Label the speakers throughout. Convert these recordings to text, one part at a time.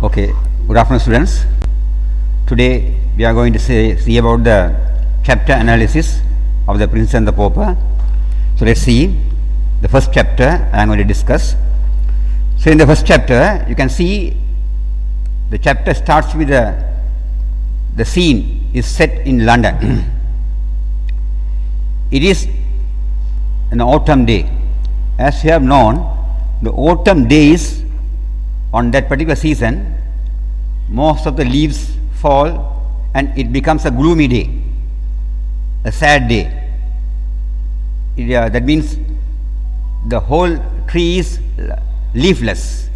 Speaker 1: Okay, good afternoon students. Today we are going to see about the chapter analysis of the Prince and the Pauper. So let's see the first chapter I am going to discuss. So in the first chapter you can see the chapter starts with the scene is set in London. It is an autumn day. As you have known, the autumn days on that particular season, most of the leaves fall and it becomes a gloomy day, a sad day. That means the whole tree is leafless.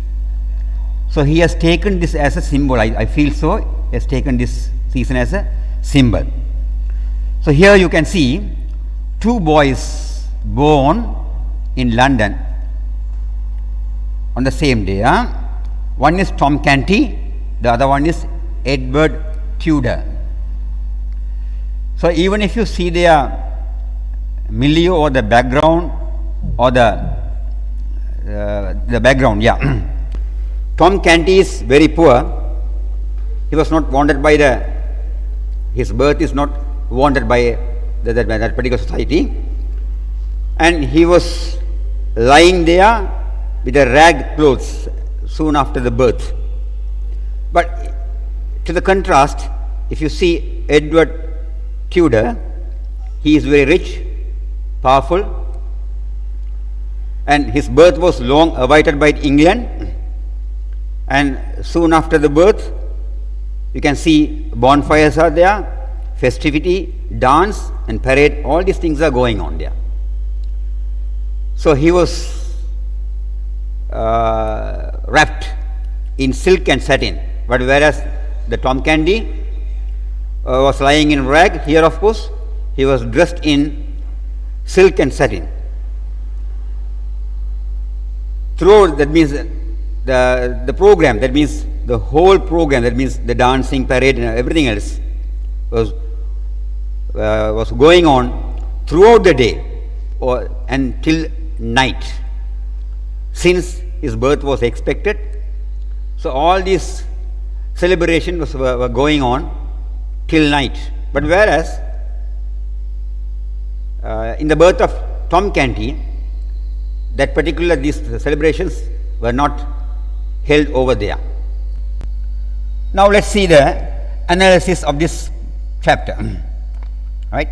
Speaker 1: So he has taken this as a symbol. I feel so. He has taken this season as a symbol. So here you can see two boys born in London on the same day. One is Tom Canty, the other one is Edward Tudor. So even if you see their milieu or the background or the background, Tom Canty is very poor. He was not wanted by his birth is not wanted by that particular society, and he was lying there with a rag clothes soon after the birth. But to the contrast, if you see Edward Tudor, he is very rich, powerful, and his birth was long awaited by England, and soon after the birth you can see bonfires are there, festivity, dance and parade, all these things are going on there. So he was wrapped in silk and satin, but whereas the Tom Canty was lying in rag, here of course he was dressed in silk and satin. Throughout, that means the program, that means the whole program, that means the dancing, parade and everything else was going on throughout the day or until night, since his birth was expected. So all these celebrations were going on till night. But whereas in the birth of Tom Canty, that particular these celebrations were not held over there. Now let's see the analysis of this chapter. Right?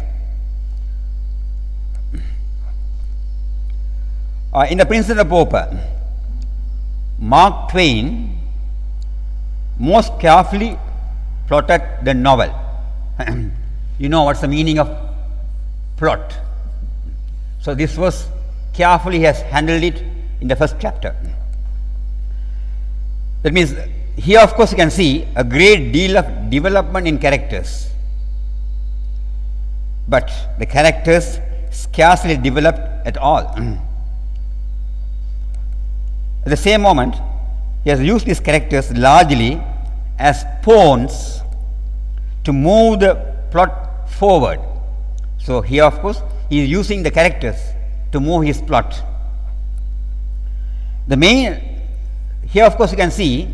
Speaker 1: In the Prince and the Pauper, Mark Twain most carefully plotted the novel. You know what's the meaning of plot. So this was carefully, he has handled it in the first chapter. That means here of course you can see a great deal of development in characters, but the characters scarcely developed at all. At the same moment, he has used these characters largely as pawns to move the plot forward. So here of course he is using the characters to move his plot. Here of course you can see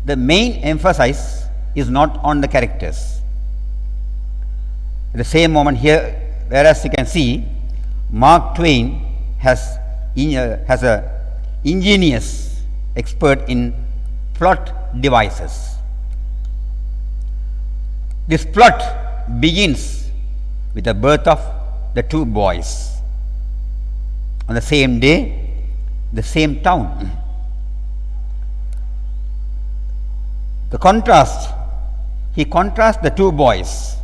Speaker 1: the main emphasis is not on the characters. At the same moment here, whereas you can see Mark Twain has a ingenious expert in plot devices. This plot begins with the birth of the two boys on the same day, the same town. The contrast, he contrasts the two boys.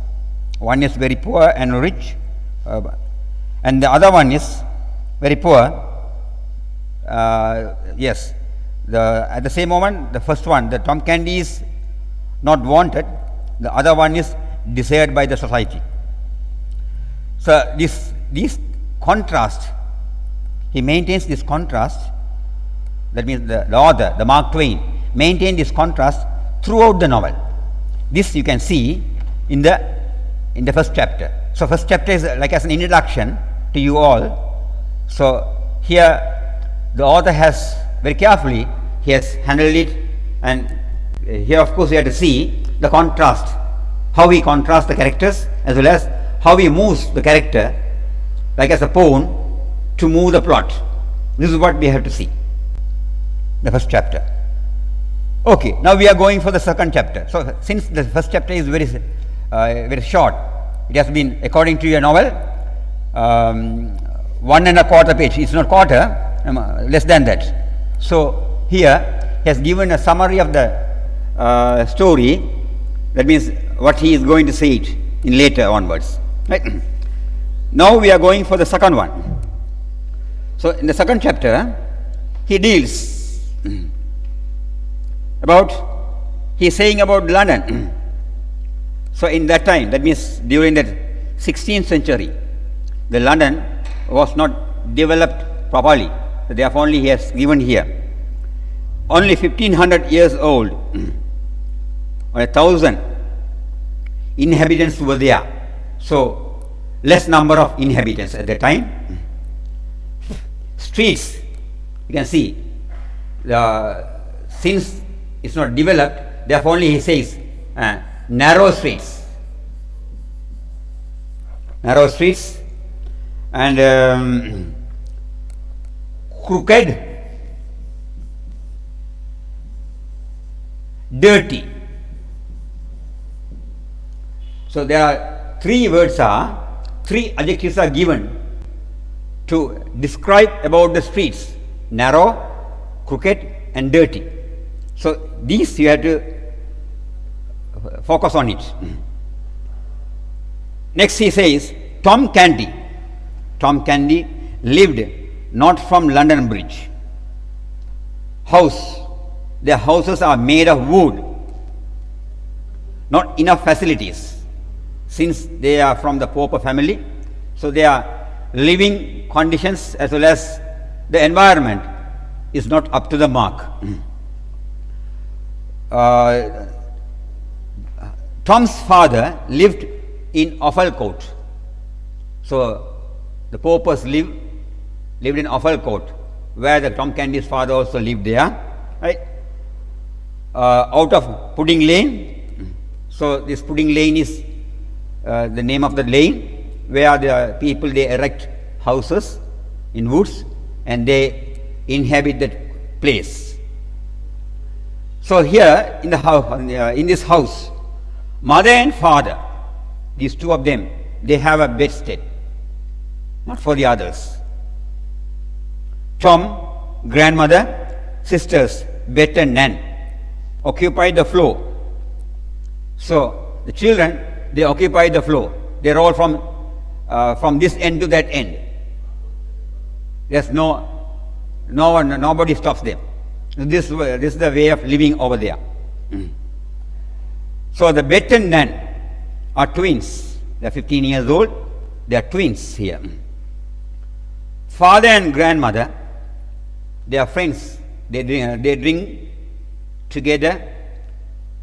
Speaker 1: One is very poor and rich, and the other one is very poor. At the same moment, the first one, the Tom Canty, is not wanted, the other one is desired by the society. So this contrast, he maintains this contrast. That means the author, the Mark Twain, maintained this contrast throughout the novel. This you can see in the first chapter. So first chapter is like as an introduction to you all. So here the author has very carefully, he has handled it and here of course we have to see the contrast, how he contrasts the characters as well as how he moves the character like as a pawn to move the plot. This is what we have to see, the first chapter. Okay, now we are going for the second chapter. So since the first chapter is very short, it has been, according to your novel, 1.25 page. It's not quarter, less than that. So here he has given a summary of the story. That means what he is going to say it in later onwards. Right? Now we are going for the second one. So in the second chapter, he deals about, he is saying about London. So in that time, that means during the 16th century, the London was not developed properly. So therefore only he has given here. Only 1500 years old, or 1000 inhabitants were there. So less number of inhabitants at that time. Streets, you can see, since it's not developed, therefore only he says narrow streets and crooked, dirty. So there are three adjectives are given to describe about the streets: narrow, crooked and dirty. So these you have to focus on it. Next he says, Tom Candy lived not from London Bridge. Their houses are made of wood. Not enough facilities. Since they are from the pauper family, so their living conditions as well as the environment is not up to the mark. Tom's father lived in Offal So the paupers lived in Offal where the Tom Candy's father also lived there, right? Out of Pudding Lane. So this Pudding Lane is the name of the lane where the people, they erect houses in woods and they inhabit that place. So here in the house, in this house, mother and father, these two of them, they have a bedstead, not for the others. Tom, grandmother, sisters, Bet and Nan occupy the floor. So the children, they occupy the floor. They roll from this end to that end. There's nobody stops them. This is the way of living over there. So the Bet and Nan are twins. They are 15 years old. They are twins here. Father and grandmother, they are friends. They drink together.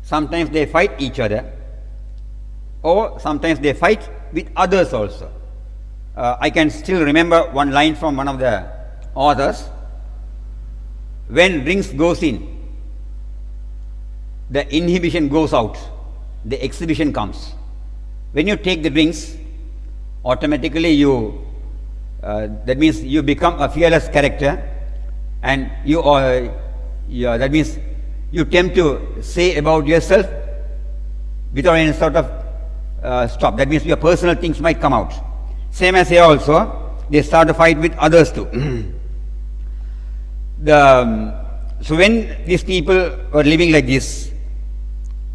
Speaker 1: Sometimes they fight each other, or sometimes they fight with others also. I can still remember one line from one of the authors. When drinks goes in, the inhibition goes out, the exhibition comes. When you take the drinks, automatically that means you become a fearless character, and that means you tend to say about yourself without any sort of stop. That means your personal things might come out. Same as here also, they start to fight with others too. So when these people were living like this,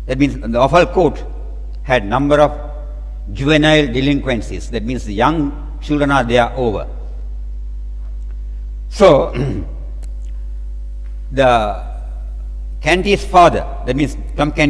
Speaker 1: that means the Offal Court had number of juvenile delinquencies. That means the young children are there over. So the Candy's father, that means Tom Candy